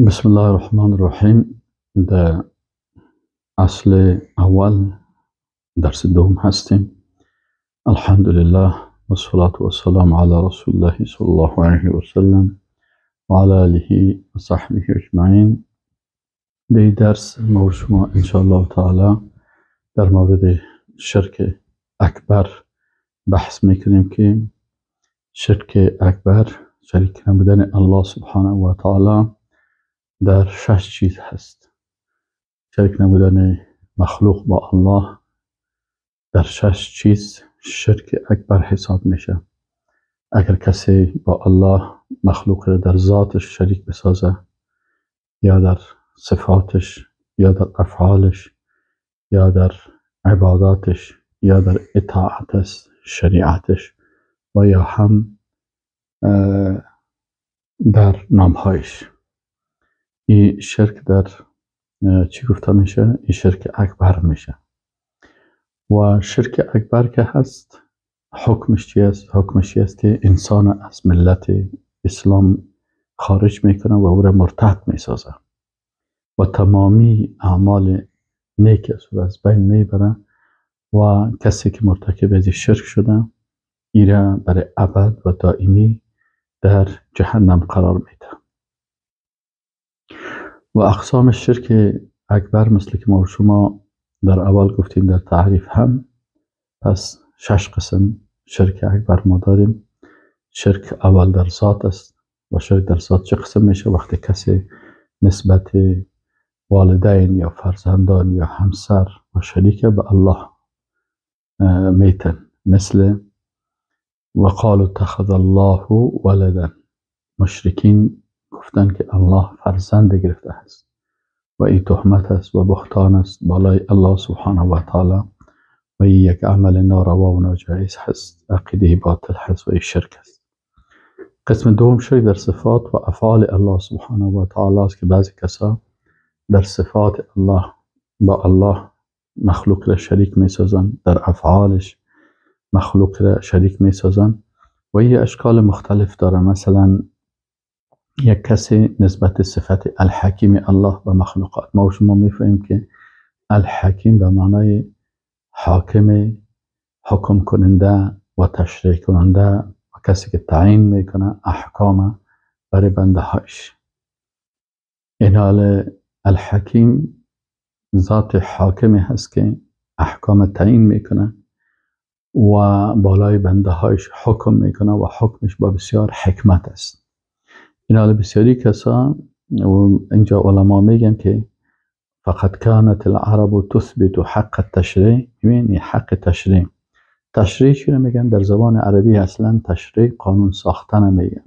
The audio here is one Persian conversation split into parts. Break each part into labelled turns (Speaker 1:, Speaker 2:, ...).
Speaker 1: بسم الله الرحمن الرحیم. در اصل اول درس دوم هستیم. الحمدلله و الصلاة والسلام علی رسول الله صلی الله علیه و سلم و علی آله و صحبه اجمعین. در درس ما و شما ان شاء الله تعالی در مورد شرک اکبر بحث میکنیم که شرک اکبر شریک نبودن الله سبحانه و تعالی در 6 چیز هست. شرک نبودن مخلوق با الله در 6 چیز شرک اکبر حساب میشه. اگر کسی با الله مخلوق در ذاتش شریک بسازه، یا در صفاتش، یا در افعالش، یا در عباداتش، یا در اطاعتش، شریعتش، و یا هم در نامهایش، این شرک در چی گفته میشه؟ این شرک اکبر میشه. و شرک اکبر که هست حکمش چی است؟ حکمش چی است که انسان از ملت اسلام خارج میکنه و او را مرتد میسازه و تمامی اعمال نیک از بین میبره و کسی که مرتکب از شرک شده ایره برای ابد و دائمی در جهنم قرار میده. و اقسام شرک اکبر مثل که ما و شما در اول گفتیم در تعریف هم، پس 6 قسم شرک اکبر ما داریم. شرک اول در ذات است. و شرک در ذات چه قسم میشه؟ وقتی کسی نسبت والدین یا فرزندان یا همسر و شریک به الله میتن، مثل وقالوا اتخذ الله ولدا، مشرکین گفتن که الله فرزند گرفته است و این تهمت است و بهتان است بالای الله سبحانه و تعالی و این یک عمل ناروا و ناجایز هست، عقیده باطل هست و این شرک است. قسم دوم شرک در صفات و افعال الله سبحانه و تعالی است که بعضی کسا در صفات الله با الله مخلوق را شریک می سازن، در افعالش مخلوق را شریک می سازن و این اشکال مختلف دارن. مثلا یک کسی نسبت صفت الحکیم الله و مخلوقات، ما و شما میفهمیم که الحکیم به معنای حاکم، حکم کننده و تشریع کننده و کسی که تعیین میکنه احکام برای بنده هاش. این حال الحکیم ذات حاکمی هست که احکام تعیین میکنه و بالای بنده هاش حکم میکنه و حکمش با بسیار حکمت است. این حال بسیاری کسا و اینجا علما میگن که فقط کانت العرب تثبت حق التشریع. یعنی حق تشریع، تشریع چی رو میگن در زبان عربی؟ اصلا تشریع قانون ساختن میگن.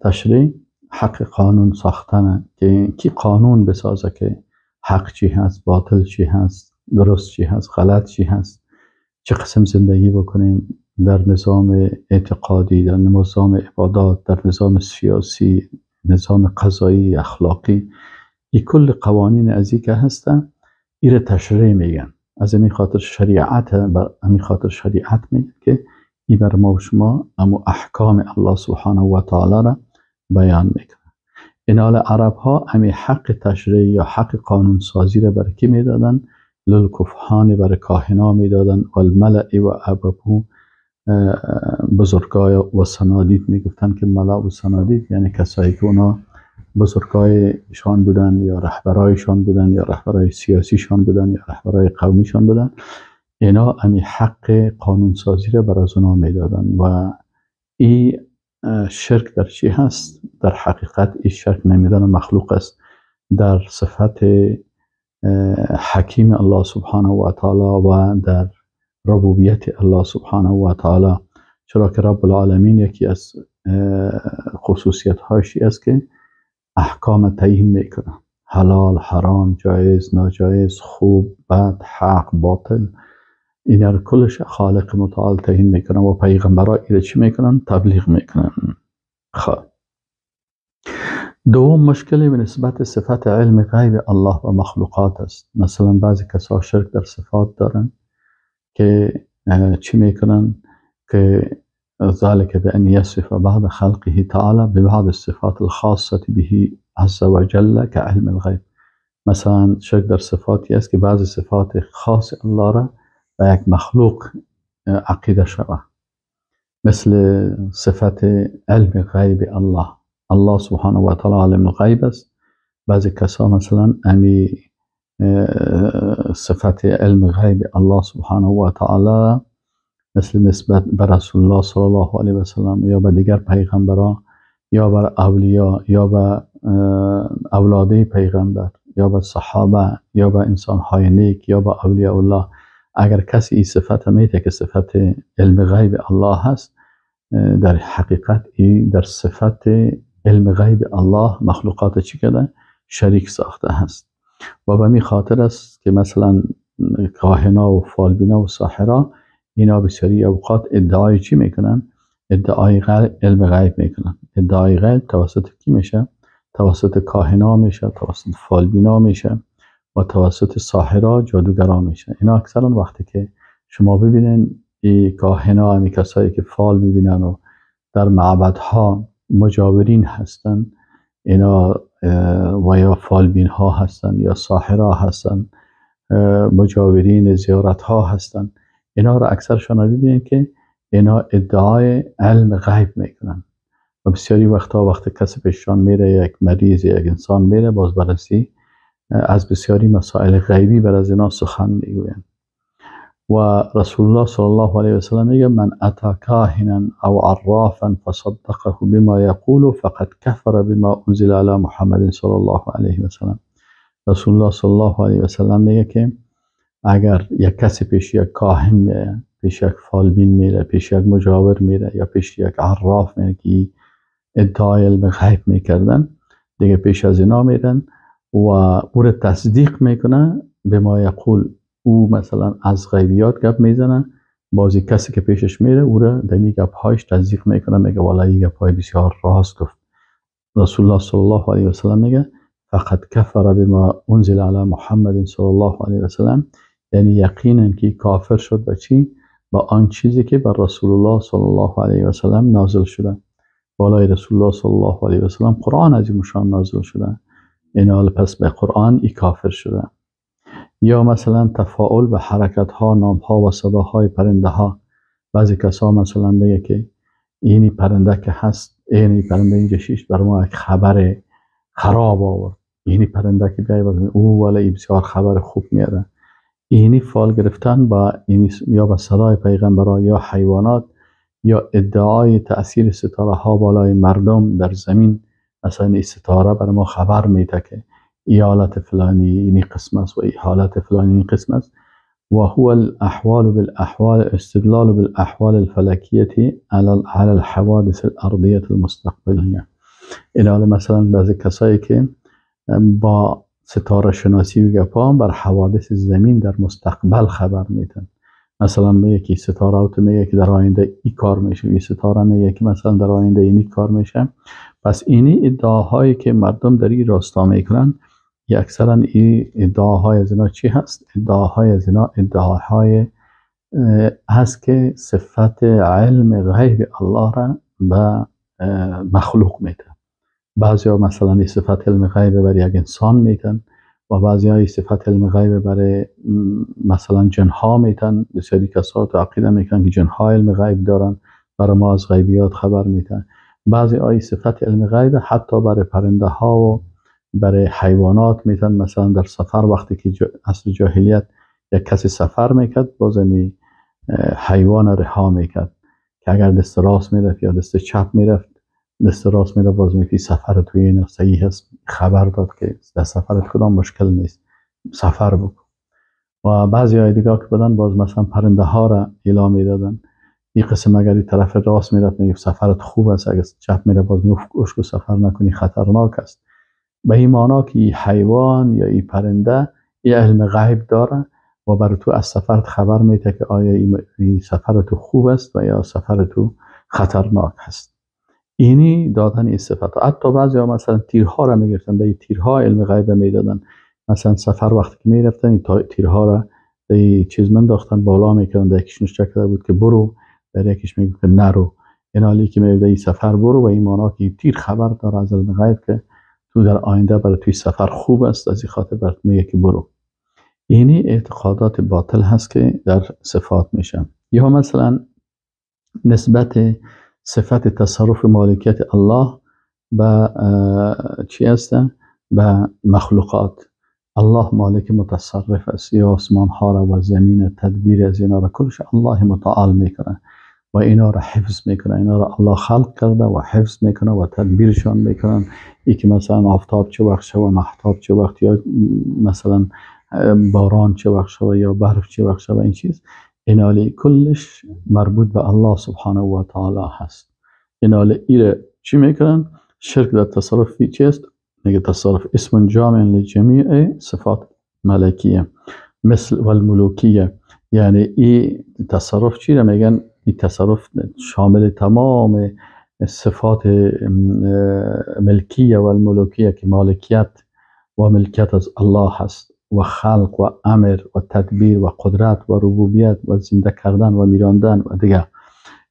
Speaker 1: تشریع حق قانون ساختن، که کی قانون بسازه که حق چی هست، باطل چی هست، درست چی هست، غلط چی هست، چه قسم زندگی بکنیم در نظام اعتقادی، در نظام عبادات، در نظام سیاسی، نظام قضایی، اخلاقی. این کل قوانین از این که هستن ایره تشریع میگن. از همین خاطر شریعت، همین خاطر شریعت میگن که این بر ما و شما اما احکام الله سبحانه و تعالی را بیان میکنه. این حال عرب ها همین حق تشریع یا حق قانون سازی را برای کی میدادن؟ للکفهان، برای کاهنا میدادن. والملع و اببو، بزرگای و سنادید میگفتن که ملا و سنادید یعنی کسایی که اونا بزرگایشان بودن یا رهبرایشان بودن یا رهبرای سیاسیشان بودن یا رهبرای قومیشان بودن، اینا همی حق قانون سازی را بر از اونا میدادن. و این شرک در چی هست؟ در حقیقت این شرک نمیدن مخلوق است در صفت حکیم الله سبحانه و تعالی و در ربوبیت الله سبحانه و تعالی. چرا که رب العالمین یکی از خصوصیت هاشی است که احکام تعیین میکنه، حلال، حرام، جایز، ناجایز، خوب، بد، حق، باطل، این رو کلش خالق متعال تعیین میکنه و پیغمبرها ایره چی میکنن؟ تبلیغ میکنن. دوم مشکلی به نسبت صفت علم غیب الله و مخلوقات است. مثلا بعضی کسا شرک در صفات دارن که چی میکنن؟ که ذلك بأن يصف بعض خلقه تعالى ببعض الصفات الخاصة به عز و جل که علم الغیب. مثلا شرک در صفاتی است که بعضی صفات خاص الله را به یک مخلوق عقیده شود، مثل صفت علم غیب الله. الله سبحانه و تعالی علم الغیب است. بعضی کسا مثلا امی صفت علم غیب الله سبحانه و تعالی مثل نسبت به رسول الله صلی الله علیه و سلم یا به دیگر پیغمبران یا بر اولیاء یا به اولاد پیغمبر یا به صحابه یا به انسان‌های نیک یا به اولیاء الله، اگر کسی این صفت میته که صفت علم غیب الله هست، در حقیقت این در صفت علم غیب الله مخلوقات چی کرده؟ شریک ساخته هست. و به می خاطر است که مثلا کاهنا و فالبینا و ساحرا اینا بسیاری اوقات ادعای چی میکنن؟ ادعای علم غیب میکنن. ادعای غیب توسط کی میشه؟ توسط کاهنا میشه، توسط فالبینا میشه و توسط ساحرا جادوگرا میشه. اینا اکثرا وقتی که شما ببینین این کاهنا، همی کسایی که فال میبینن و در معبدها مجاورین هستن، اینا و یا فالبین ها هستن یا ساحرا هستن، مجاورین زیارت ها هستن، اینا را اکثر شما ببینید که اینا ادعای علم غیب میکنن و بسیاری وقتا وقتی کسی پیششان میره، یک مریض یک انسان میره، باز بررسی از بسیاری مسائل غیبی بر از اینا سخن میگوین. و رسول الله صلی الله علیه و سلم میگه من اتی کاهنا او عرافا فصدقه بما یقول فقد کفر بما انزل علی محمد صلی الله علیه و سلم. رسول الله صلی الله علیه و سلم میگه که اگر یک کسی پیش یک کاهن میره، پیش یک فالبین میره، پیش یک مجاور میره یا پیش یک عراف میره که ادعای علم غیب میکردن، دیگه پیش از اینا میرن و او را تصدیق میکنه به ما یقول. او مثلا از غیبیات گپ میزنه، بازی کسی که پیشش میره او را دمی گپ هایش تصدیق میکنه، میگه والا این گپ های بسیار راست گفت. رسول الله صلی الله علیه و سلم میگه فقط کفر بما انزل علی محمد صلی الله علیه و سلم، یعنی یقینا که کافر شد به چی؟ با آن چیزی که بر رسول الله صلی الله علیه و سلم نازل شده. بالای رسول الله صلی الله علیه و سلم قرآن عظیم شان نازل شده، این پس به قرآن ای کافر شده. یا مثلا تفاعل به حرکت ها، نام ها و صداهای پرنده ها. بعضی کسا مثلا میگه که اینی پرنده که هست، اینی پرنده اینجا شیش بر ما یک خبر خراب آورد، اینی پرنده که بیایی بزنی او ولی بسیار خبر خوب میاره. اینی فال گرفتن با اینی یا با صدای پیغمبران یا حیوانات یا ادعای تأثیر ستاره ها بالای مردم در زمین، مثلا این ستاره بر ما خبر میده که ای حالت فلانی اینی قسم است و ای حالت فلانی اینی قسم است. و هو الاحوال بالاحوال استدلال بالاحوال الفلکیه على الحوادث الارضیه المستقبلیه. این حال مثلا بعضی کسایی که با ستاره شناسی و گپا بر حوادث زمین در مستقبل خبر میدن. مثلا میگه که ستاره اوت میگه که در آینده این کار میشه، این ستاره میگه که مثلا در آینده اینی کار میشه. پس اینی ادعاهایی که مردم در این راستا میکنن، اکثرا این ادعاهای از اینا چی هست؟ ادعاهای از اینا ادعاهای هست که صفت علم غیب الله را به مخلوق میده. بعضی ها مثلا این صفت علم غیب برای یک انسان میتن و بعضی ها این صفت علم غیب برای مثلا جنها میتن. بسیاری کسا تو عقیده میکنن که جنها علم غیب دارن، برای ما از غیبیات خبر میتن. بعضی ها این صفت علم غیب حتی برای پرنده ها و برای حیوانات میتن. مثلا در سفر وقتی که اصل جاهلیت یک کسی سفر میکرد، بازمی حیوان رها میکرد که اگر دست راست میرفت یا دست چپ میرفت، دست راست میرفت باز میگه سفر توی این صحیح هست، خبر داد که در سفرت کدام مشکل نیست، سفر بکن. و بعضی های دیگه که بدن باز مثلا پرنده ها را اعلام میدادن، این قسم اگر این طرف راست میرفت میگه سفرت خوب است، اگر چپ میره باز میگه اشکو سفر نکنی خطرناک است. به این معنا که حیوان یا این پرنده این علم غیب داره و برای تو از سفرت خبر میده که آیا این سفر تو خوب است و یا سفر تو خطرناک هست. اینی دادن این صفت. حتی بعضی ها مثلا تیرها را میگرفتن، به این تیرها علم غیب میدادن. مثلا سفر وقتی که میرفتن این تیرها را به این چیز منداختن، بالا میکردن، در یکیش نوشته کرده بود که برو، در یکیش میگه که نرو. این حالی که میگه این سفر برو، و این معنا که تیر خبر داره از علم غیب که تو در آینده برای توی سفر خوب است، از این خاطر برات میگه که برو. اینی اعتقادات باطل هست که در صفات میشن. یا مثلا نسبت صفت تصرف مالکیت الله به چی هستن؟ به مخلوقات. الله مالک متصرف است، یا آسمان ها را و زمین، تدبیر از اینا را کلش الله متعال میکنه و اینا را حفظ میکنه. اینا را الله خلق کرده و حفظ میکنه و تدبیرشان میکنن. ای که مثلا آفتاب چه وقت شوه، محتاب چه وقت، یا مثلا باران چه وقت شوه، یا برف چه وقت شوه، این چیز اینالی کلش مربوط به الله سبحانه و تعالی هست. اینالی ایره چی میکنن؟ شرک در تصرف چی است؟ میگه تصرف اسم جامع لجمیع صفات ملکیه مثل والملوکیه. یعنی این تصرف چی را میگن؟ این تصرف شامل تمام صفات ملکیه و الملوکیه که مالکیت و ملکیت از الله هست، و خلق و امر و تدبیر و قدرت و ربوبیت و زنده کردن و میراندن و دیگه.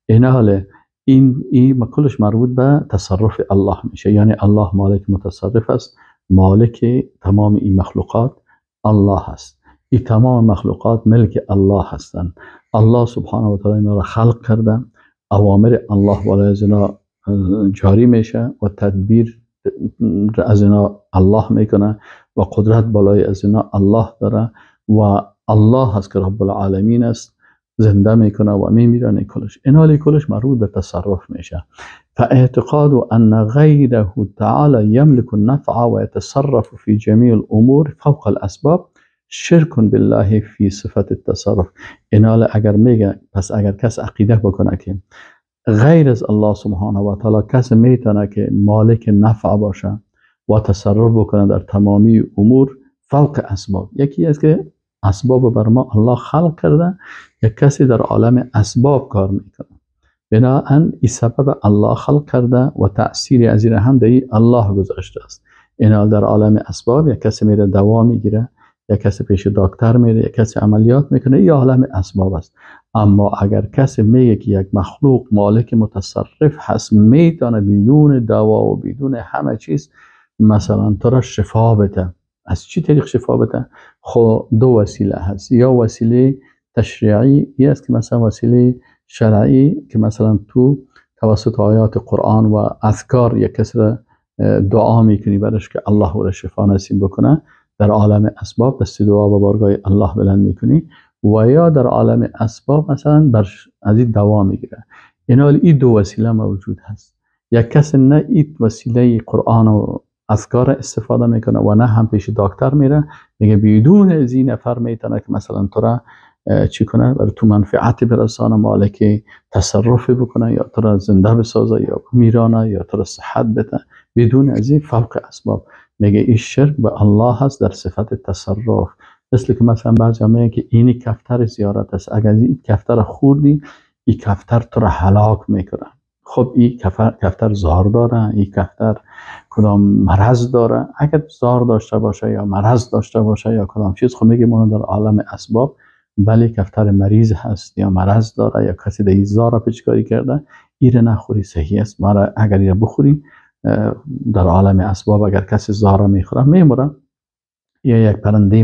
Speaker 1: این حاله این کلش مربوط به تصرف الله میشه. یعنی الله مالک متصرف است، مالک تمام این مخلوقات الله هست. این تمام مخلوقات ملک الله هستند. الله سبحانه و تعالی اینا را خلق کرده، اوامر الله بالای از اینا جاری میشه و تدبیر از اینا الله میکنه و قدرت بالای از اینا الله داره و الله هست که رب العالمین است، زنده میکنه و میمیرانه کلش. این حالی کلش مربوط به تصرف میشه. فاعتقاد ان غیره تعالی یملک النفع و يتصرف في جميع الامور فوق الاسباب شرک بالله فی صفت التصرف. این حال اگر میگه، پس اگر کس عقیده بکنه که غیر از الله سبحانه و تعالی کس میتونه که مالک نفع باشه و تصرف بکنه در تمامی امور فوق اسباب، یکی است که اسباب بر ما الله خلق کرده، یک کسی در عالم اسباب کار میکنه، بنابراین این سبب الله خلق کرده و تأثیر از این هم در الله گذاشته است. این در عالم اسباب یک کسی میره دوا میگیره، یک کسی پیش دکتر میره، یک کسی عملیات میکنه، این عالم اسباب است. اما اگر کسی میگه که یک مخلوق مالک متصرف هست، میتونه بدون دوا و بدون همه چیز مثلا تو را شفا بده. از چی طریق شفا بده؟ خب دو وسیله هست. یا وسیله تشریعی است که مثلا وسیله شرعی که مثلا تو توسط آیات قرآن و اذکار یک کسی را دعا میکنی برش که الله او را شفا نصیب بکنه، در عالم اسباب دست دعا به بارگاه الله بلند میکنی. و یا در عالم اسباب مثلا از این دوا میگیره. این دو وسیله موجود هست. یک کس نه این وسیله قرآن و اذکار استفاده میکنه و نه هم پیش دکتر میره، میگه بدون از این نفر میتونه که مثلا تو را چی کنه؟ برای تو منفعت برسانه، مالک تصرف بکنه، یا تو را زنده بسازه، یا میرانه، یا تو را صحت بده، بدون از این فوق اسباب. میگه این شرک به الله هست در صفت تصرف. مثل که مثلا بعضی میگن که اینی کفتر زیارت است، اگر این کفتر خوردی این کفتر تو را هلاک میکنه. خب این کفتر زار داره، این کفتر کدام مرض داره؟ اگر زار داشته باشه یا مرض داشته باشه یا کدام چیز، خب میگه ما در عالم اسباب بله کفتر مریض هست یا مرض داره یا کسی در این زار پیچکاری کرده، ایره نخوری، صحیح است. ما اگر ایره بخوری در عالم اسباب اگر کسی زار میخوره میموره. یا یک پرنده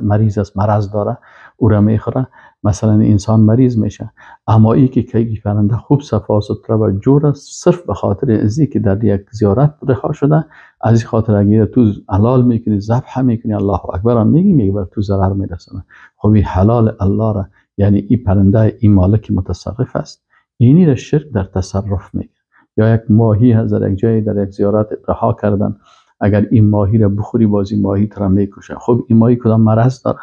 Speaker 1: مریض است، مرض داره، او را میخوره، مثلا انسان مریض میشه. اما ای که پرنده خوب صفا سوتره و جور است، صرف به خاطر ازی که در یک زیارت رها شده، از این خاطر اگر تو حلال میکنی، ذبح میکنی، الله اکبر میگی بر تو ضرر میرسونه. خب این حلال الله را، یعنی این پرنده این مالک متصرف است. اینی را شرک در تصرف میگه. یا یک ماهی هست در یک جای در یک زیارت رها کردن، اگر این ماهی را بخوری باز این ماهی تو را میکشه. خب این ماهی کدام مرض داره؟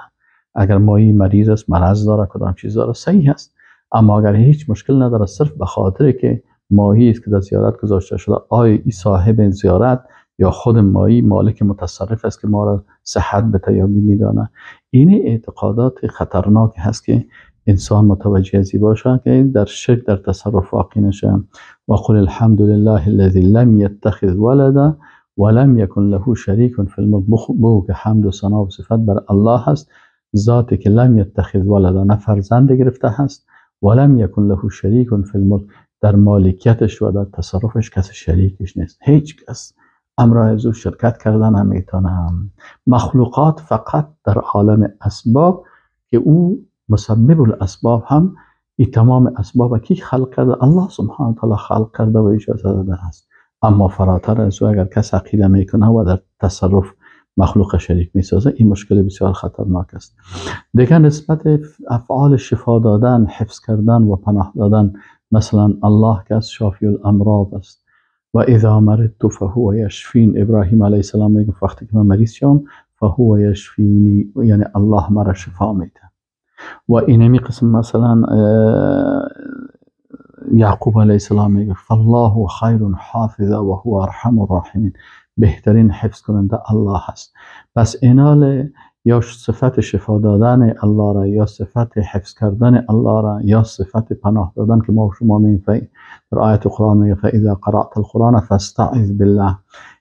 Speaker 1: اگر ماهی مریض است، مرض داره، کدام چیز داره، صحیح است. اما اگر هیچ مشکل نداره، صرف به خاطر که ماهی است که در زیارت گذاشته شده، آیا این صاحب زیارت یا خود ماهی مالک متصرف است که ما را صحت بده یا میدانه؟ این اعتقادات خطرناک هست که انسان متوجه ازی باشه که در شرک در تصرف واقع نشه. و قل الحمد لله الذي لم يتخذ ولدا ولم يكن له شریک فی الملک. بگو که حمد و ثنا و صفت بر الله هست، ذاتی که لم يتخذ ولدا، نه فرزند گرفته هست، ولم يكن له شریک فی الملک، در مالکیتش و در تصرفش کس شریکش نیست، هیچ کس. امراه از او شرکت کردن هم میتونم. مخلوقات فقط در عالم اسباب که او مسبب الاسباب هم این تمام اسباب کی خلق کرده؟ الله سبحانه و تعالی خلق کرده و اجازه داده است. اما فراتر از او اگر کس عقیده میکنه و در تصرف مخلوق شریک میسازه، این مشکل بسیار خطرناک است. دیگر نسبت افعال شفا دادن، حفظ کردن و پناه دادن، مثلا الله که از شافی الامراض است و اذا مرضت فهو یشفین. ابراهیم علیه السلام میگه وقتی که من مریض شم فهو یشفینی، یعنی الله مرا شفا میده. و اینمی قسم مثلا یعقوب علیه السلام میگه فالله خیر حافظ و هو ارحم الراحمین، بهترین حفظ کننده الله هست. پس اینال یا صفت شفا دادن الله را، یا صفت حفظ کردن الله را، یا صفت پناه دادن که ما شما میگیم در آیت قرآن میگه فاذا قرأت القرآن فاستعذ بالله.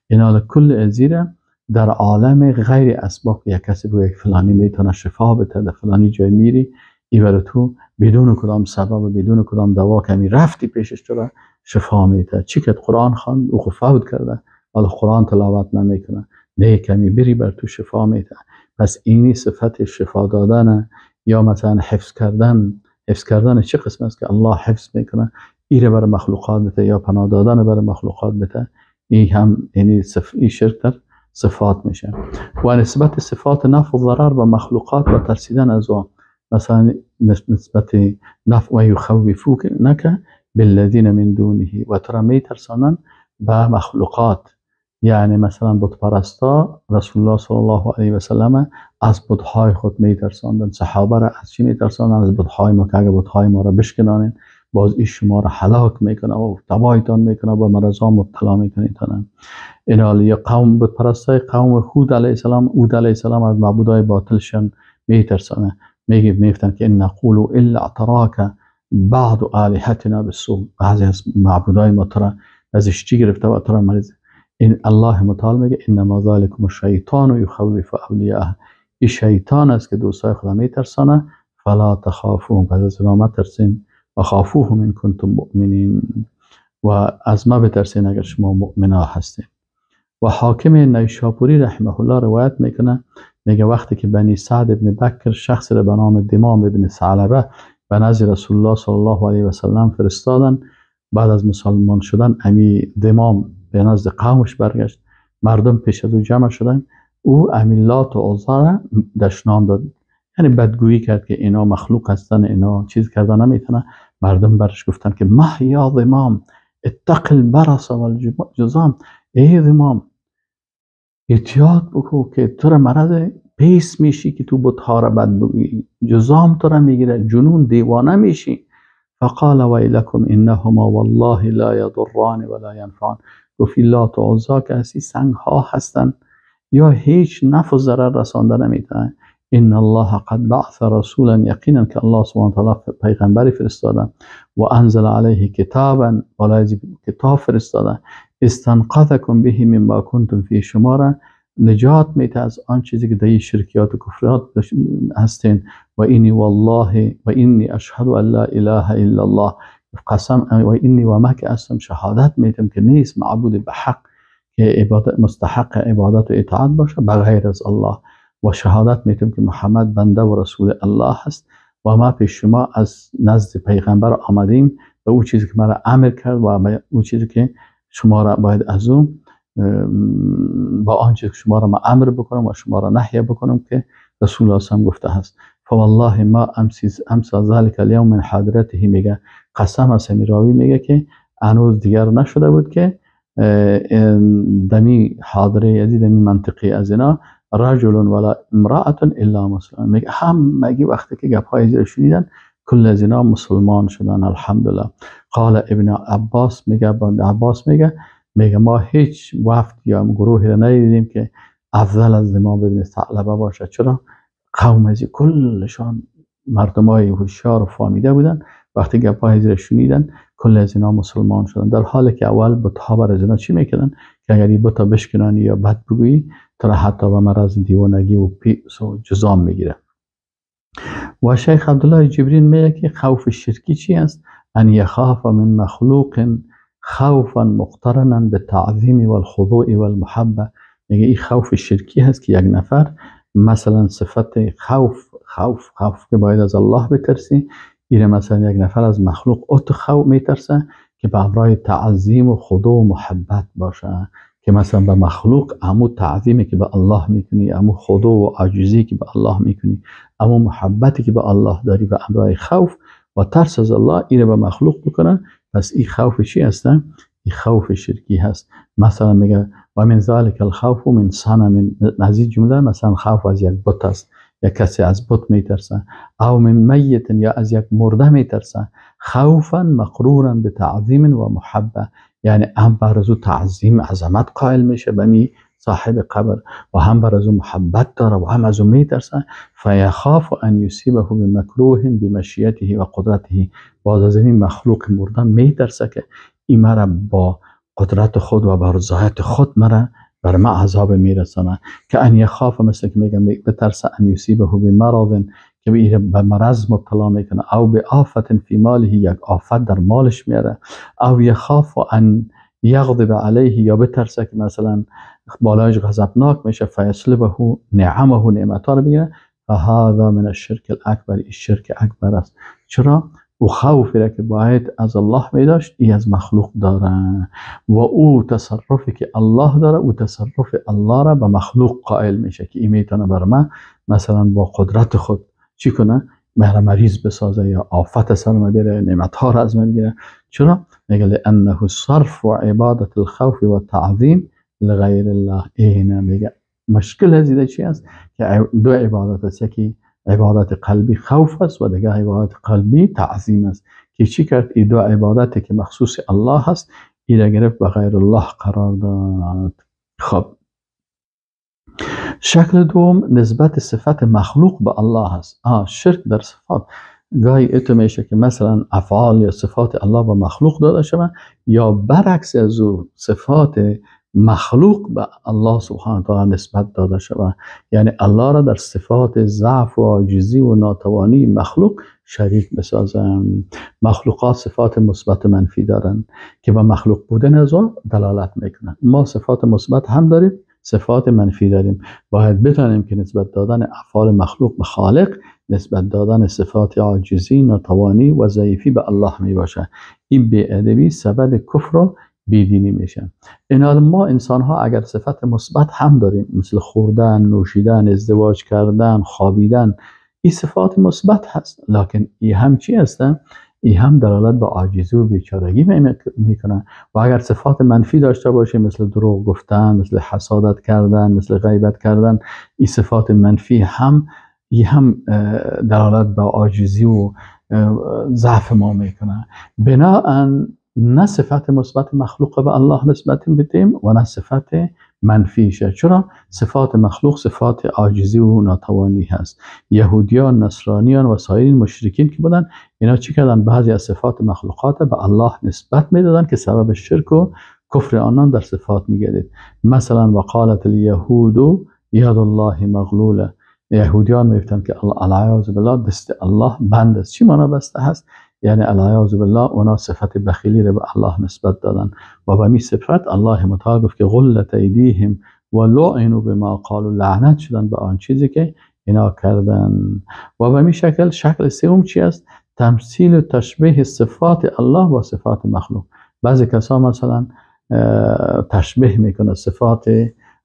Speaker 1: اینال کل ازیره در عالم غیر اسباب یا کسی بگه فلانی میتونه شفا بده، در فلانی جای میری ایور تو بدون کدام سبب، بدون کدام دوا کمی رفتی پیشش تو را شفا میده. چی که قرآن خواند او فوت کرده ولی قرآن تلاوت نمیکنه، نه کمی بری بر تو شفا میده. پس اینی صفت شفا دادن یا مثلا حفظ کردن. حفظ کردن چه قسم است که الله حفظ میکنه، ایره بر مخلوقات بده یا پناه دادن بر مخلوقات بده، این هم یعنی این شرک در صفات میشه. و نسبت صفات نفع و ضرر و مخلوقات و ترسیدن از آن، مثلا نسبت نفع و یخوفونک بالذین من دونه، و ترا میترسانن به مخلوقات. یعنی مثلا بت پرستا رسول الله صلی الله علیه و سلم از بت‌های خود میترساندن، صحابه را از چی میترساندن؟ از بت‌های ما، که اگه بت‌های ما را بشکنانین باز این شما را هلاک میکنه و تباهتان میکنه و مرضا مبتلا میکنه. اینال یا قوم بت پرستای قوم هود علیه السلام، هود علیه السلام از معبودای باطلشان میترسانه، میفتن که ان نقول الا اعتراک بعض الهتنا بالسوء، بعضی از معبودای ما ترا از اشتی گرفته و ترا مریض. این الله متعال میگه انما ذالکم الشیطان یخوف اولیاءه، این شیطان است که دوستای خدا میترسانه. فلا تخافون، پس از اونا ترسین، و خافوهم ان کنتم مؤمنین، و از ما بترسین اگر شما مؤمنا هستین. و حاکم نیشاپوری رحمه الله روایت میکنه، میگه وقتی که بنی سعد ابن بکر شخص را به نام دمام ابن ثعلبه به نزد رسول الله صلی الله علیه و سلم فرستادن، بعد از مسلمان شدن امی دمام به نزد قومش برگشت، مردم پیش از او جمع شدن، او امی لات و عزی را دشنام داد، یعنی بدگویی کرد که اینا مخلوق هستن، اینا چیز کردن نمیتونه. مردم برش گفتن که مه یا دمام اتق البرص والجذام، ای دمام احتیاط بکو که تو را مرض پیس میشی که تو بت‌ها را بد بگویی، جذام تو را میگیره، جنون دیوانه میشی. فقال ویلکم انهما والله لا یضران ولا ینفعان، گفت لات و عزی که اسی سنگ ها هستن یا هیچ نفع و ضرر رسانده نمیتونه. ان الله قد بعث رسولا، یقینا که الله سبحانه و تعالی پیغمبری فرستاده، و انزل علیه کتابا، و کتاب فرستاده، استنقذکم به مما کنتم فی، شما را نجات میده از آن چیزی که در شرکیات و کفرات هستین. و اینی والله و اینی اشهد ان لا اله الا الله، قسم و اینی و ما که هستم شهادت میدم که نیست معبود به حق که عبادت مستحق عبادت و اطاعت باشه بغیر از الله، و شهادت میدم که محمد بنده و رسول الله هست، و ما پیش شما از نزد پیغمبر آمدیم به او چیزی که مرا امر کرد و به او چیزی که شما را باید از اون با آنچه که شما را ما امر بکنم و شما را نهی بکنم که رسول الله هم گفته هست. فوالله ما امسا ذلك اليوم من حاضرته، میگه قسم از راوی میگه که هنوز دیگر نشده بود که دمی حاضره یزید دمی منطقی از اینا رجل ولا امرأة الا مسلم، میگه همگی وقتی که گپ‌های زیر شنیدن کل از اینا مسلمان شدن الحمدلله. قال ابن عباس میگه ما هیچ وفد یا گروهی را ندیدیم که افضل از دمام ابن ثعلبه باشه. چرا؟ قوم از کلشان مردمای هوشیار و فهمیده بودن، وقتی گپ‌های زیر شنیدن کل از اینا مسلمان شدن، در حالی که اول بت‌ها بر از اینا چی میکردن که اگر این بتا بشکنانی یا بد بگویی تو را حتی به مرض دیوانگی و پیس و جذام میگیره. و شیخ عبدالله جبرین میگه که خوف شرکی چی است؟ ان یخاف من مخلوق خوفا مقترنا بالتعظیم و الخضوع و المحبه. میگه این خوف شرکی هست که یک نفر مثلا صفت خوف که باید از الله بترسی، این مثلا یک نفر از مخلوق خوف میترسه که به همراه تعظیم و خضوع و محبت باشه، که مثلا به مخلوق امو تعظیمی که به الله میکنی، امو خضوع و عاجزی که به الله میکنی، امو محبتی که به الله داری به همراه خوف و ترس از الله، این به مخلوق بکنن. پس این خوف چی هست؟ این خوف شرکی هست. مثلا میگه و من ذلك الخوف من صنم، از این جمله مثلا خوف از یک بت است، یک کسی از بت میترسه، او من میت یا از یک مرده میترسه، خوفا مقرورا به تعظیم و محبه، یعنی هم بر از او تعظیم عظمت قائل میشه به می صاحب قبر و هم بر از او محبت داره و هم از او میترسه. فیخاف ان یصیبه بمکروه بمشیته و قدرته، باز از این مخلوق مرده میترسه که این مرا با قدرت خود و بر ذات خود مرا بر ما عذاب میرسانه. که ان یخاف، مثل که میگم بترسه، ان یصیبه بمرض، که به مرض مبتلا میکنه، او به آفت فی ماله، یک آفت در مالش میاره، او یخاف ان یغضب علیه، یا بترسه که مثلا بالایش غضبناک میشه، فیسلبه نعمه، نعمتها رو بگیره. فهذا من الشرک الاکبر، این شرک اکبر است. چرا؟ او خوفی را که باید از الله میداشت ای از مخلوق داره، و او تصرفی که الله داره، او تصرف الله را به مخلوق قائل میشه که این میتونه بر من مثلا با قدرت خود چی کنه؟ مهر مریض بسازه یا آفت سر ما بیاره، نعمتها را از من بگیره. چرا؟ میگه لانه صرف و عبادت الخوف و تعظیم لغیر الله. اینه میگه مشکل از این چی است؟ که دو عبادت است، یکی عبادت قلبی خوف است و دیگه عبادت قلبی تعظیم است، که چی کرد؟ این دو عبادتی که مخصوص الله هست این را گرفت به غیر الله قرار داد. خب شکل دوم نسبت صفت مخلوق به الله هست. شرک در صفات، گاهی اتو میشه که مثلا افعال یا صفات الله به مخلوق داده شود، یا برعکس از او صفات مخلوق به الله سبحانه و تعالی نسبت داده شود، یعنی الله را در صفات ضعف و عاجزی و ناتوانی مخلوق شریک بسازن. مخلوقات صفات مثبت و منفی دارن که به مخلوق بودن از آن دلالت میکنن. ما صفات مثبت هم داریم، صفات منفی داریم. باید بدانیم که نسبت دادن افعال مخلوق به خالق نسبت دادن صفات عاجزی، ناتوانی و ضعیفی به الله می باشه. این بی‌ادبی سبب کفر و بیدینی میشه. این حال ما انسان ها اگر صفت مثبت هم داریم، مثل خوردن، نوشیدن، ازدواج کردن، خوابیدن، این صفات مثبت هست، لکن این هم چی هستن؟ این هم دلالت به عاجزی و بیچارگی میکنن. و اگر صفات منفی داشته باشیم، مثل دروغ گفتن، مثل حسادت کردن، مثل غیبت کردن، این صفات منفی هم دلالت به عاجزی و ضعف ما میکنن. بنابراین نه صفت مثبت مخلوق به الله نسبت بدیم و نه صفت منفیشه. چرا؟ صفات مخلوق صفات عاجزی و ناتوانی هست. یهودیان، نصرانیان و سایر مشرکین که بودن، اینا چی کردن؟ بعضی از صفات مخلوقات به الله نسبت میدادن که سبب شرک و کفر آنان در صفات میگردید. مثلا وقالت الیهود ید الله مغلوله، یهودیان میگفتن که العیاذ بالله دست الله بند است. چی معنی بسته هست؟ یعنی العیاذ بالله اونا صفت بخیلی رو به الله نسبت دادن و به می صفت الله متعال گفت که غلت ایدیهم و لعنوا بما قالوا، لعنت شدن به آن چیزی که اینا کردن. و به می شکل سوم چی است؟ تمثیل و تشبیه صفات الله با صفات مخلوق. بعضی کسا مثلا تشبیه میکنه صفات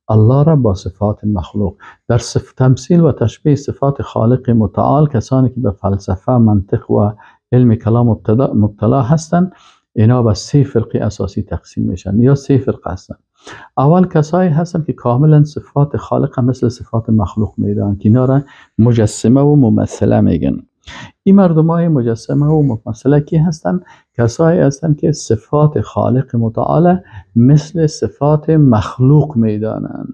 Speaker 1: الله را با صفات مخلوق. در تمثیل و تشبیه صفات خالق متعال کسانی که به فلسفه، منطق و علم کلام مبتلا هستند، اینا به 3 فرقه اساسی تقسیم میشن یا 3 فرقه هستن. اول کسایی هستن که کاملا صفات خالق مثل صفات مخلوق میدن که اینا را مجسمه و ممثله میگن. این مردمای مجسمه و ممثله کی هستن؟ کسایی هستن که صفات خالق متعال مثل صفات مخلوق میدانن.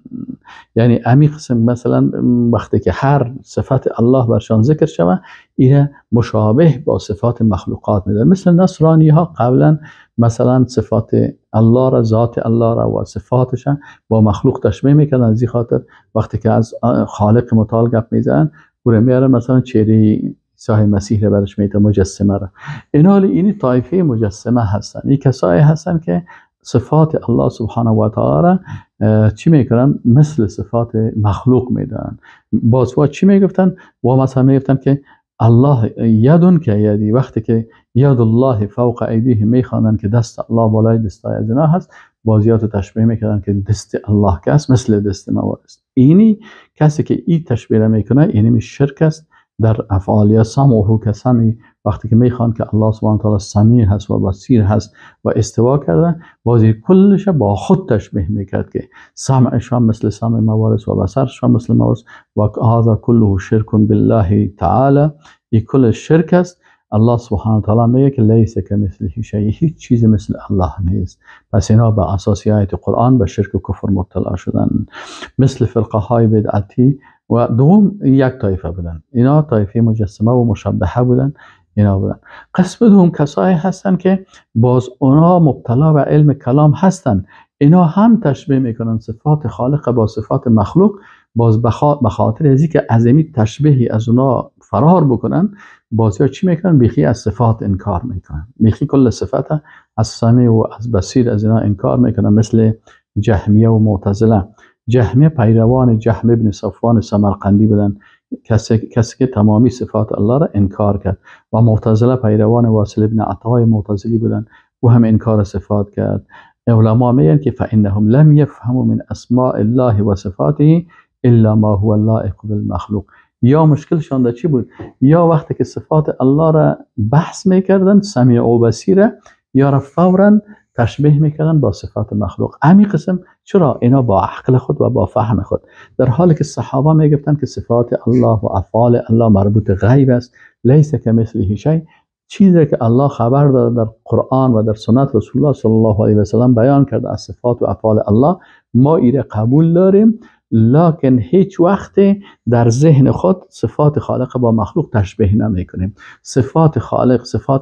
Speaker 1: یعنی امی قسم مثلا وقتی که هر صفت الله برشان ذکر شود، این مشابه با صفات مخلوقات میدن. مثل نصرانی ها قبلا مثلا صفات الله را، ذات الله را و صفاتش با مخلوق تشبیه میکردن. از این خاطر وقتی که از خالق متعال گپ میزنن، او را میارن مثلا چهره عیسی مسیح را برش میته، مجسمه را. اینا اینی طایفه مجسمه هستن. این کسایی هستن که صفات الله سبحانه و تعالی را چی میکنن؟ مثل صفات مخلوق میدن. باز چی میگفتن؟ و مثلا میگفتن که الله یدون که یدی، وقتی که ید الله فوق ایدیهم میخوانن که دست الله بالای دستای از اینا هست، بازیات تشبیه میکردن که دست الله که است مثل دست ما است. اینی کسی که این تشبیه میکنه اینی شرک است در افعال. یا سمعه که سمی، وقتی که میخوان که الله سبحانه و تعالی سمیع هست و بصیر هست و استوا کرده، بازی کلش با خود تشبیه میکرد که سمعش هم مثل سمع موارث و بصرش هم مثل موارث و هذا كله شرک بالله تعالی. این کل شرک است. الله سبحانه و تعالی میگه که لیس کمثله شیء، هیچ چیز مثل الله نیست. پس اینا به اساس آیات قرآن به شرک و کفر مبتلا شدن، مثل فرقه های بدعتی. و دوم یک طایفه بودن، اینا طایفه مجسمه و مشبهه بودن. اینا بودن. قسم دوم کسایی هستن که باز اونا مبتلا به علم کلام هستن. اینا هم تشبیه میکنن صفات خالق با صفات مخلوق. باز به خاطر از اینکه عظمی تشبیهی از اونا فرار بکنن، بازی چی میکنن؟ بیخی از صفات انکار میکنن. بیخی کل صفت از سمیع و از بصیر از اینا انکار میکنن، مثل جهمیه و معتزله. جهمیه پیروان جهم ابن صفوان سمرقندی بودن، کسی که تمامی صفات الله را انکار کرد. و معتزله پیروان واصل ابن عطای معتزلی بودن، و هم انکار صفات کرد. علما میگن که فانهم لم يفهموا من اسماء الله و صفاته الا ما هو اللائق بالمخلوق. یا مشکلشان در چی بود؟ یا وقتی که صفات الله را بحث میکردن، سمیع و بصیر، یا را فورا تشبیه میکردن با صفات مخلوق. همین قسم چرا؟ اینا با عقل خود و با فهم خود، در حالی که صحابه میگفتن که صفات الله و افعال الله مربوط غیب است. لیس کمثله شیء، چیزی که الله خبر داده در قرآن و در سنت رسول الله صلی الله علیه و سلم بیان کرده از صفات و افعال الله، ما ایره قبول داریم، لکن هیچ وقت در ذهن خود صفات خالق با مخلوق تشبیه نمی کنیم. صفات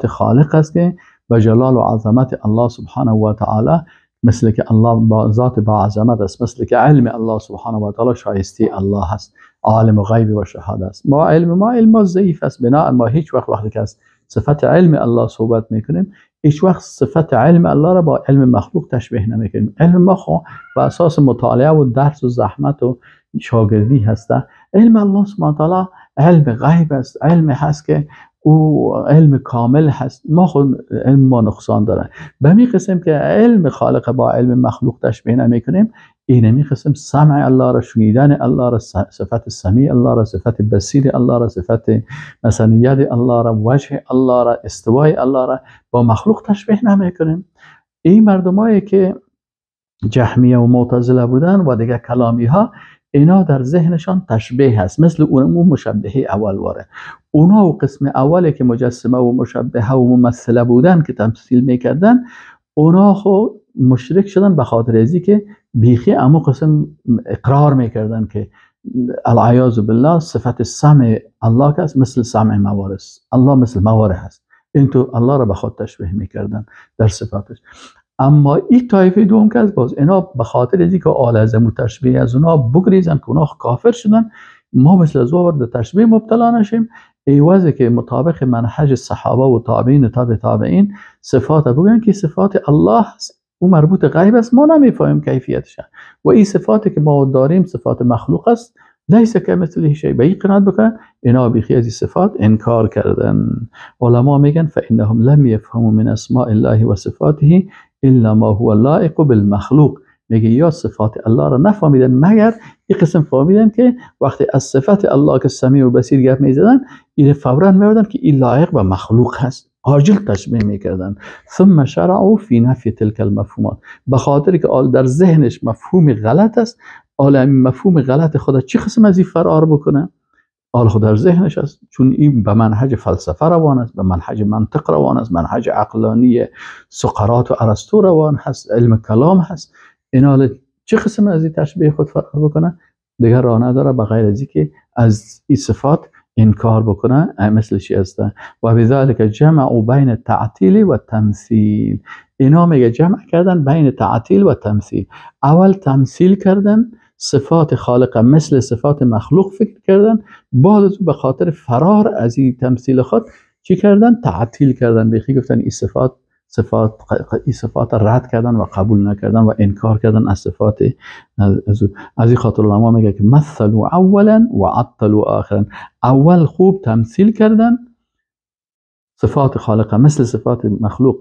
Speaker 1: خالق است که به جلال و عظمت الله سبحانه و تعالی، مثل که الله با ذات با عظمت است، مثل که علم الله سبحانه و تعالی شایسته الله هست، عالم و غیب و شهادت است. ما علم ضعیف است، بنا ما هیچ وقتی که از صفت علم الله صحبت میکنیم، هیچ وقت صفت علم الله را با علم مخلوق تشبیه نمیکنیم. علم ما خو بر اساس مطالعه و درس و زحمت و شاگردی هسته. علم الله سبحانه و تعالی علم غیب است، علم هست که او علم کامل هست. ما خود علم ما نقصان داره. به همین قسم که علم خالق با علم مخلوق تشبیه نمیکنیم، این همین قسم سمع الله را، شنیدن الله را، صفت سمیع الله را، صفت بصیر الله را، صفت مثلا ید الله را، وجه الله را، استوای الله را با مخلوق تشبیه نمیکنیم. این مردمایی که جهمیه و معتزله بودن و دیگه کلامی ها، اینا در ذهنشان تشبیه هست، مثل اون مشبهه اول واره. اونا و قسم اولی که مجسمه و مشبهه و ممثله بودن که تمثیل میکردن، اونا خو مشرک شدن به خاطر ازی که بیخی امو قسم اقرار میکردن که العیاذ بالله صفت سمع الله که مثل سمع موارث، الله مثل موارث هست. این تو الله را به خود تشبیه میکردن در صفاتش. اما این طایفه دوم که از باز اینا به خاطر ازی که آلزم و تشبیه از اونا بگریزن که اونا کافر شدن، ما مثل از وارد تشبیه مبتلا نشیم، ایوازه که مطابق منهج صحابه و تابعین تابعین صفات بگن که صفات الله هست، او مربوط غیب است، ما نمیفهمیم کیفیتش. و این صفاتی که ما داریم صفات مخلوق است، لیس کمثله شیء. به این قناعت بکنن، اینا بیخی از این صفات انکار کردن. علما میگن فانهم لم يفهموا من اسماء الله و صفاته الا ما هو اللائق بالمخلوق. میگه یا صفات الله را نفهمیدن مگر این قسم فهمیدن که وقتی از صفت الله که سمیع و بصیر گپ میزدن، این فوراً میوردن که این لایق به مخلوق هست، عاجل تشبیه میکردن. ثم شرعوا فی نفی تلک المفهومات، به خاطر که در ذهنش مفهوم غلط است، حالا مفهوم غلط خدا چی قسم از این فرار بکنه؟ حالا خود در ذهنش است، چون این به منهج فلسفه روان است، به منهج منطق روان است، منهج عقلانی سقراط و ارسطو روان هست، علم کلام هست. این حالا چه قسم از این تشبیه خود فرار بکنه؟ دیگر راه نداره به غیر از اینکه از این صفات انکار بکنه، مثل چی است؟ و بذلک جمع بین تعطیل و تمثیل. اینا میگه جمع کردن بین تعطیل و تمثیل. اول تمثیل کردن صفات خالقه مثل صفات مخلوق فکر کردن، بعد به خاطر فرار از این تمثیل خود چی کردن؟ تعطیل کردن. بیخی گفتن این صفات رد کردن و قبول نکردن و انکار کردن از صفات. از این خاطر علما میگه که مثلوا اولا و عطلوا آخرا. اول خوب تمثیل کردن صفات خالقه مثل صفات مخلوق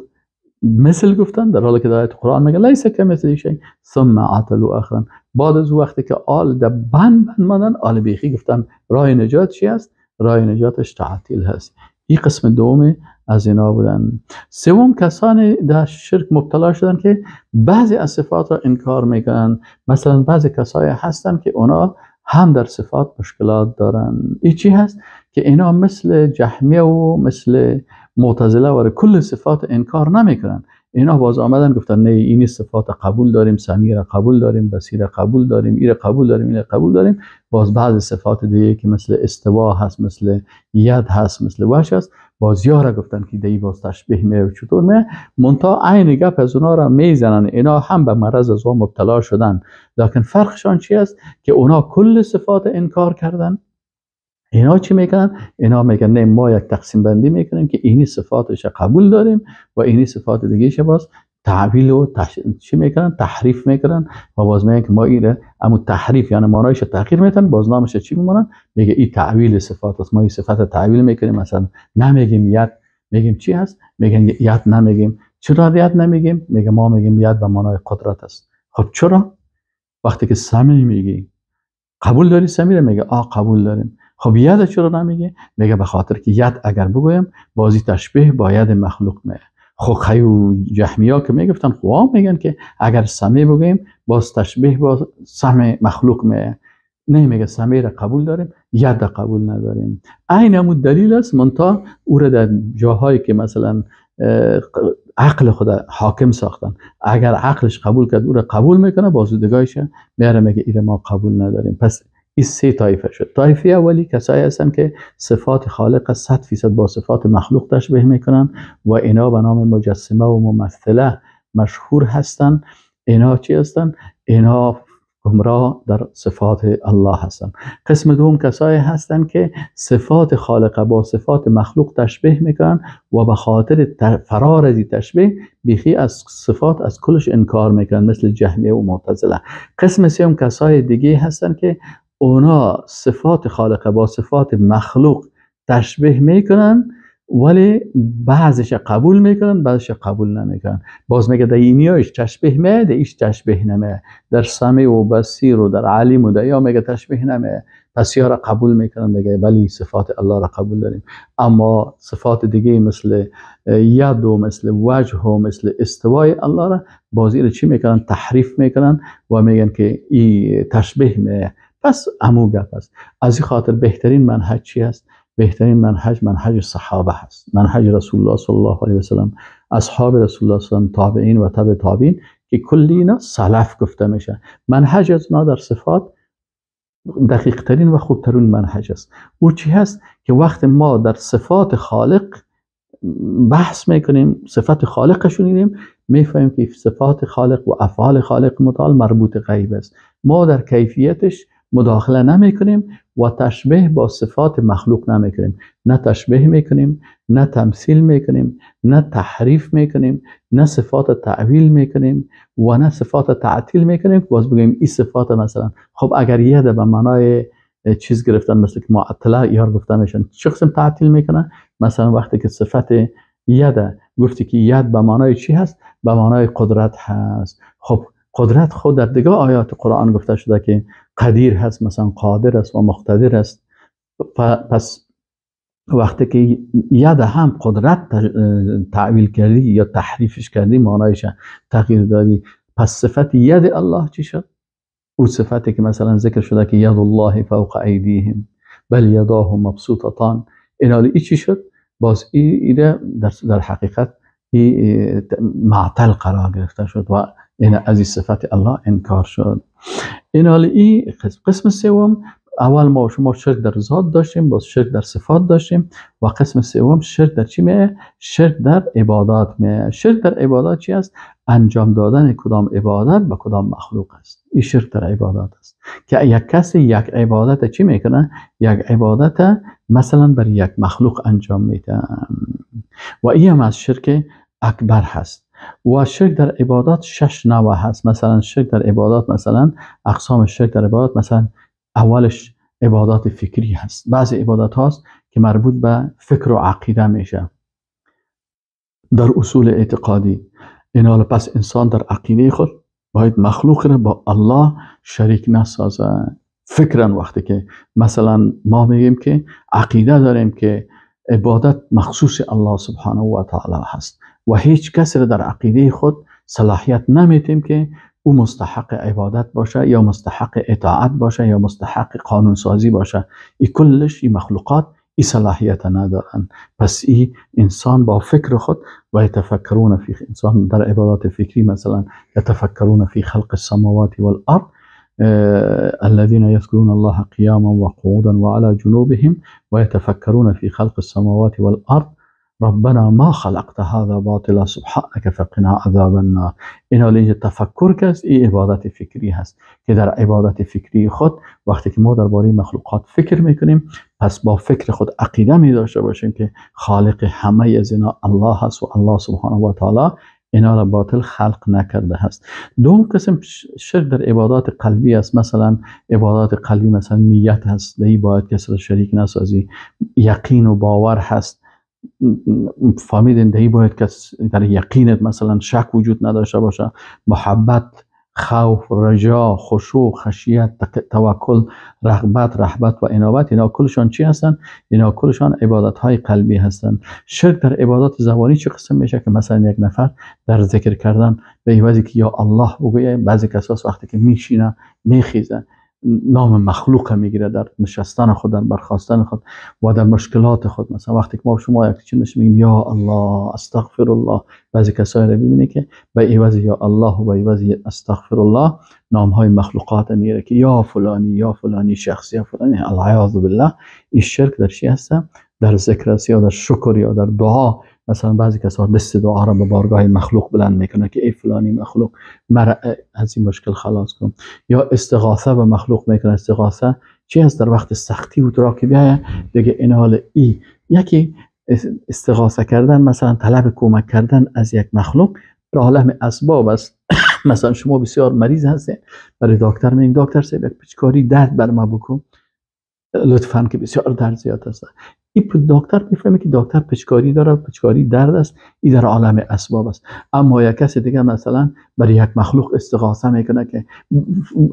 Speaker 1: مثل گفتن، در حالی که در آیت قرآن میگه لیس کمثله شیء ثم عطلوا آخرا. بعد از وقتی که آل در بند ماندن، آل بیخی گفتن راه نجات چی است؟ راه نجاتش تعطیل هست. این قسم دوم از اینا بودن. سوم کسانی در شرک مبتلا شدن که بعضی از صفات را انکار میکنن. مثلا بعضی کسایی هستن که اونا هم در صفات مشکلات دارن. این چی هست؟ که اینا مثل جهمیه و مثل معتزله و کل صفات انکار نمیکنن. اینا باز آمدن گفتن نه این صفات قبول داریم، سمیع را قبول داریم، بصیر قبول داریم، این قبول داریم، این قبول داریم. باز بعض صفات دیگه که مثل استوا هست، مثل ید هست، مثل وجه هست، باز یارا گفتن که دی باز تشبیه می و چطور می منتها عین گپ از اونا را میزنن. اینا هم به مرض از مبتلا شدن، لکن فرقشان چی است؟ که اونا کل صفات انکار کردن. اینا چی میکنن؟ اینا میگن نه ما یک تقسیم بندی میکنیم که اینی صفاتش قبول داریم و اینی صفات دیگهش باز تعویل و چی میکنن؟ تحریف میکنن و باز میگن که ما اینه اما تحریف یعنی معنایش تغییر میدن، باز نامش چی میمونن؟ میگه این تعویل صفات است. ما این صفات تعویل میکنیم، مثلا نمیگیم ید، میگیم چی هست؟ میگن ید نمیگیم. چرا ید نمیگیم؟ میگه ما میگیم ید به معنای قدرت است. خب چرا؟ وقتی که سمیع میگی قبول داری سمیع؟ میگه قبول داریم. خب ید چرا نمیگه؟ میگه به خاطر که ید اگر بگویم بازی تشبیه با ید مخلوق میه. خب خیو جهمیه که میگفتن خواه میگن که اگر سمیع بگویم باز تشبیه با سمع مخلوق میه. نه، میگه سمیع را قبول داریم، ید را قبول نداریم. این همون دلیل است، منتها او را در جاهایی که مثلا عقل خود حاکم ساختن، اگر عقلش قبول کرد او را قبول میکنه، بازودگاهش میاره میگه این ما قبول نداریم. پس این سه طایفه شد. طایفه اولی کسایی هستن که صفات خالق 100% با صفات مخلوق تشبیه میکنن و اینا به نام مجسمه و ممثله مشهور هستن. اینا چی هستن؟ اینا گمراه در صفات الله هستن. قسم دوم کسایی هستن که صفات خالق با صفات مخلوق تشبیه میکنن و به خاطر فرار از این تشبیه بیخی از صفات از کلش انکار میکنن، مثل جهمیه و معتزله. قسم سوم کسای دیگه هستن که اونا صفات خالق با صفات مخلوق تشبیه میکنن ولی بعضش قبول میکنن، بعضش قبول نمیکنن. باز میگه در اینیایش تشبیه میه، در ایش تشبیه نمیه. در سمیع و بصیر و در علیم و در یا میگه تشبیه نمیه. پس یا را قبول میکنن، میگه ولی صفات الله را قبول داریم، اما صفات دیگه مثل ید و مثل وجه و مثل استوای الله را بازی را چی میکنن؟ تحریف میکنن و میگن که این تشبیه میه. پس عمو گپ است. از این خاطر بهترین منهج چی است؟ بهترین منهج صحابه هست، منهج رسول الله صلی الله علیه و سلم، اصحاب رسول الله صلی الله علیه و سلم، تابعین و تبع تابعین که کلی اینا سلف گفته میشه. منهج از ما در صفات دقیق ترین و خوبترین منهج است. او چی هست؟ که وقت ما در صفات خالق بحث میکنیم، صفات خالق شنیدیم، میفهمیم که صفات خالق و افعال خالق متعال مربوط غیب است. ما در کیفیتش مداخله نمی کنیم و تشبیه با صفات مخلوق نمی کنیم. نه تشبیه می کنیم، نه تمثیل می کنیم، نه تحریف می کنیم، نه صفات تعویل می کنیم و نه صفات تعطیل می کنیم. باز بگیم این صفات مثلا خب اگر ید به معنای چیز گرفتن مثل که معطله یار گفته میشن، چه قسم تعطیل میکنن؟ مثلا وقتی که صفت ید گفتی که ید به معنای چی هست؟ به معنای قدرت هست. خب قدرت خود در دیگه آیات قرآن گفته شده که قدیر هست، مثلا قادر است و مقتدر است. پس وقتی که ید هم قدرت تعویل کردی یا تحریفش کردی، معنایش تغییر دادی، پس صفت ید الله چی شد؟ او صفتی که مثلا ذکر شده که ید الله فوق ایدیهم بل یداه مبسوطتان، این چی شد؟ باز این در حقیقت معطل قرار گرفته شد و این از صفت الله انکار شد. این قسم سوم اول ما شما شرک در ذات داشتیم، باز شرک در صفات داشتیم و قسم سوم شرک در چی میه؟ شرک در عبادات میه. شرک در عبادات چی است؟ انجام دادن کدام عبادت به کدام مخلوق است. این شرک در عبادات است که یک کسی یک عبادت چی میکنه؟ یک عبادت مثلا بر یک مخلوق انجام میده و این هم از شرک اکبر هست. و شرک در عبادات 6 نوع هست. مثلا شرک در عبادات، مثلا اقسام شرک در عبادات، مثلا اولش عبادات فکری هست. بعضی عبادات هاست که مربوط به فکر و عقیده میشه در اصول اعتقادی. این حالا پس انسان در عقیده خود باید مخلوق را با الله شریک نسازه. فکرن وقتی که مثلا ما میگیم که عقیده داریم که عبادت مخصوص الله سبحانه و تعالی هست و هیچ کس را در عقیده خود صلاحیت نمیتیم که او مستحق عبادت باشه یا مستحق اطاعت باشه یا مستحق قانون سازی باشه. این کلش این مخلوقات این صلاحیت ندارن. پس این انسان با فکر خود و یتفکرون فی، انسان در عبادات فکری مثلا یتفکرون فی خلق السماوات والارض الذين يذكرون الله قياما وقعودا وعلى جنوبهم ويتفكرون في خلق السماوات والارض ربنا ما خلقت هذا باطلا سبحانك فقنا عذاب النار. این حال اینجا تفکر که است، این عبادت فکری هست که در عبادت فکری خود وقتی که ما درباره مخلوقات فکر میکنیم، پس با فکر خود عقیده می داشته باشیم که خالق همه از اینا الله هست و الله سبحانه و تعالی اینا را باطل خلق نکرده هست. دوم قسم شرک در عبادات قلبی است. مثلا عبادات قلبی مثلا نیت هست، دی باید کسی را شریک نسازی. یقین و باور هست، فهمیدین دی باید که در یقینت مثلا شک وجود نداشته باشه. محبت، خوف، رجا، خشوع، خشیت، توکل، رغبت، رهبت و انابت، اینا کلشان چی هستن؟ اینا کلشان عبادت های قلبی هستن. شرک در عبادات زبانی چه قسم میشه؟ که مثلا یک نفر در ذکر کردن به عوضی که یا الله بگویه، بعضی کساس وقتی که میشینه میخیزه نام مخلوق میگیره در نشستن خود، در برخاستن خود و در مشکلات خود. مثلا وقتی که ما شما یک چیز میگیم یا الله استغفر الله، بعضی کسایی رو ببینید که به عوض یا الله و به عوض استغفر الله نام های مخلوقات میگیره که یا فلانی شخص یا فلانی. العیاذ بالله. این شرک در چی هست؟ در ذکر است یا در شکر یا در دعا. مثلا بعضی کسا دست دعا را به بارگاه مخلوق بلند میکنه که ای فلانی مخلوق مرا از این مشکل خلاص کن. یا استغاثه به مخلوق میکنه. استغاثه چی هست؟ در وقت سختی و درا که بیایه دیگه این حال یکی استغاثه کردن، مثلا طلب کمک کردن از یک مخلوق در عالم اسباب است. مثلا شما بسیار مریض هستین، برای دکتر میگین دکتر صاحب یک پچکاری درد بر ما بکن لطفاً که بسیار درد زیاد است. این دکتر میفهمه که دکتر پچکاری داره، پچکاری درد است، این در عالم اسباب است. اما یک کسی دیگه مثلا برای یک مخلوق استغاثه میکنه که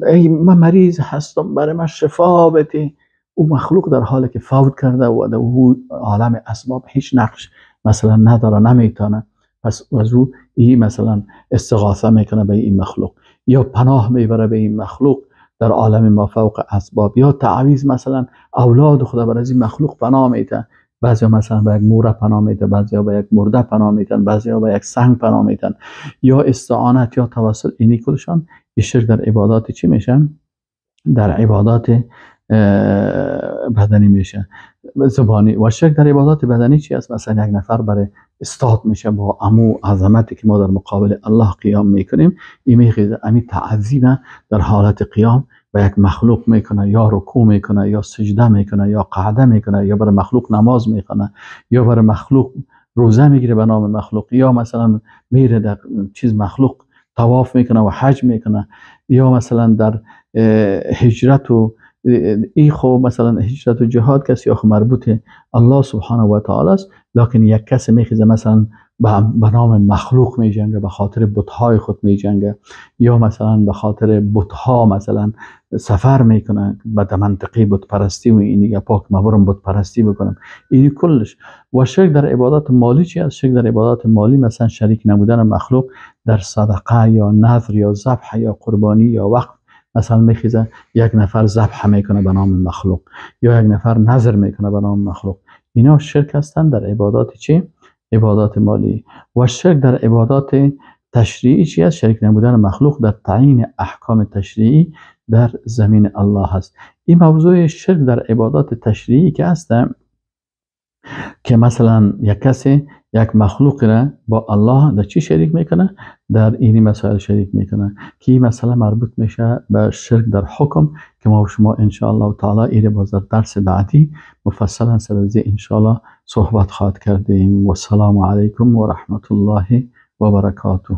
Speaker 1: ای من مریض هستم برای من شفا بده، او مخلوق در حالی که فوت کرده و در عالم اسباب هیچ نقش مثلا نداره، نمیتونه، پس از او این مثلا استغاثه میکنه به این مخلوق یا پناه میبره به این مخلوق در عالم ما فوق اسباب. یا تعویض، مثلا اولاد خدا بر از این مخلوق پناه میده، بعضیا مثلا به یک موره پناه میده، بعضیا به یک مرده پناه میدن، بعضیا به یک سنگ پناه میدن. یا استعانت یا توسل، اینی کلشان شرک در عبادات چی میشن؟ در عبادات بدنی میشه، زبانی. و شرک در عبادات بدنی چی است؟ مثلا یک نفر برای استاد میشه با امو عظمتی که ما در مقابل الله قیام میکنیم، این میخیزه امی تعظیم در حالت قیام و یک مخلوق میکنه، یا رکوع میکنه یا سجده میکنه یا قعده میکنه یا برای مخلوق نماز میکنه یا برای مخلوق روزه میگیره به نام مخلوق، یا مثلا میره در چیز مخلوق طواف میکنه و حج میکنه، یا مثلا در هجرت و این خب مثلا هجرت و جهاد کسی آخه مربوط الله سبحانه و تعالی است، لکن یک کسی میخیزه مثلا به نام مخلوق میجنگه، به خاطر بت‌های خود میجنگه، یا مثلا به خاطر بت‌ها مثلا سفر میکنه به منطقه بت پرستی و این دیگه پاک مبرم بت پرستی بکنم. این کلش. و شرک در عبادات مالی چی است؟ شرک در عبادات مالی مثلا شریک نبودن مخلوق در صدقه یا نذر یا ذبح یا قربانی یا وقف. مثلا میخیزه یک نفر ذبح میکنه به نام مخلوق یا یک نفر نذر میکنه به نام مخلوق. اینا شرک هستند در عبادات چی؟ عبادات مالی. و شرک در عبادات تشریعی چی است؟ شریک نبودن مخلوق در تعیین احکام تشریعی در زمین الله هست. این موضوع شرک در عبادات تشریعی که هست که مثلا یک کسی یک مخلوق را با الله در چی شریک میکنه؟ در این مسائل شریک میکنه که این مسئله مربوط میشه به شرک در حکم که ما و شما انشاءالله تعالی ایره باز در درس بعدی مفصلا سر از انشاءالله صحبت خواهد کردیم. و السلام علیکم و رحمت الله و برکاته.